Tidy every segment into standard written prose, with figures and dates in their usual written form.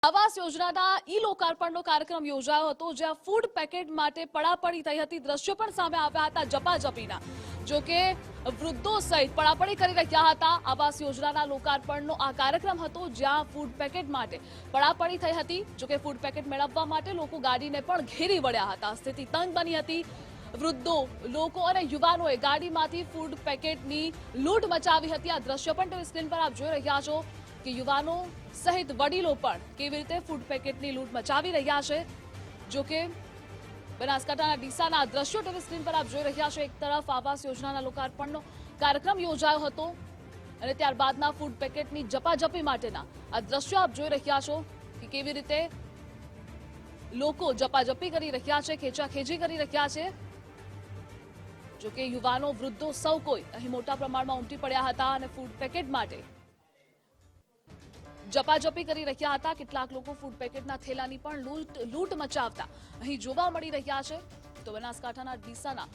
આવાસ યોજનાના ઈ લોકાર્પણનો કાર્યક્રમ યોજાયો હતો, જ્યાં ફૂડ પેકેટ માટે પડાપડી થઈ હતી. દ્રશ્યો પણ સામે આવ્યા હતા ઝપાઝપીના. જો કે વૃદ્ધો સહિત પડાપડી કરી રહ્યા હતા. આવાસ યોજનાના લોકાર્પણનો આ કાર્યક્રમ હતો, જ્યાં ફૂડ પેકેટ માટે પડાપડી થઈ હતી. જો કે ફૂડ પેકેટ મેળવવા માટે લોકો ગાડીને પણ ઘેરી વળ્યા હતા. સ્થિતિ તંગ બની હતી. વૃદ્ધો, લોકો અને યુવાનોએ ગાડીમાંથી ફૂડ પેકેટની લૂંટ મચાવી હતી. આ દ્રશ્યો પણ ટીવી સ્ક્રીન પર આપ જોઈ રહ્યા છો કે યુવાનો સહિત વડીલો પણ કેવી રીતે ફૂડ પેકેટની લૂંટ મચાવી રહ્યા છે. જો કે બનાસકાંઠાના ડીસાના દ્રશ્યો ટીવી સ્ક્રીન પર આપ જોઈ રહ્યા છો. એક તરફ આવાસ યોજનાના લોકાર્પણનો કાર્યક્રમ યોજાયો હતો અને ત્યારબાદના ફૂડ પેકેટની ઝપાઝપી માટેના આ દ્રશ્યો આપ જોઈ રહ્યા છો કે કેવી રીતે લોકો ઝપાઝપી કરી રહ્યા છે, ખેંચાખેંચી કરી રહ્યા છે. જો કે યુવાનો, વૃદ્ધો સૌ કોઈ અહીં મોટા પ્રમાણમાં ઉમટી પડ્યા હતા અને ફૂડ પેકેટ માટે ઝપાઝપી કરી રહ્યા હતા. કેટલાક લોકો ફૂડ પેકેટના થેલાની પણ લૂંટ મચાવતા અહીં જોવા મળી રહ્યા છે. તો બનાસકાંઠાના ડીસાના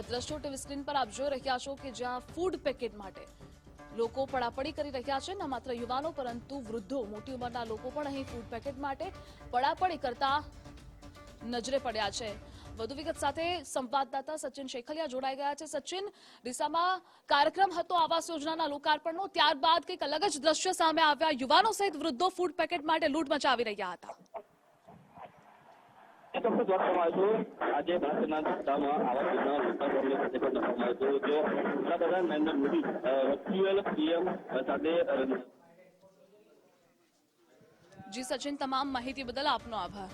દ્રશ્યો ટીવી સ્ક્રીન પર આપ જોઈ રહ્યા છો કે જ્યાં ફૂડ પેકેટ માટે લોકો પડાપડી કરી રહ્યા છે. ન માત્ર યુવાનો પરંતુ વૃદ્ધો, મોટી ઉંમરના લોકો પણ અહીં ફૂડ પેકેટ માટે પડાપડી કરતા નજરે પડ્યા છે. વધુ વિગત સાથે સંવાદદાતા સચિન શેખલિયા જોડાઈ ગયા છે. સચિન, ડીસામાં કાર્યક્રમ હતો આવાસ યોજનાના લોકાર્પણનો, ત્યારબાદ કંઈક અલગ જ દ્રશ્ય સામે આવ્યા. યુવાનો સહિત વૃદ્ધો ફૂડ પેકેટ માટે લૂંટ મચાવી રહ્યા હતા. આજે ભારતના જિલ્લામાં આવાસ યોજના લોકાર્પણની સાથે પણ કરવામાં આવ્યું હતું. જો વડાપ્રધાન નરેન્દ્ર મોદી વર્ચ્યુઅલ પીએમ સાથે જી સચિન, તમામ માહિતી બદલ આપનો આભાર.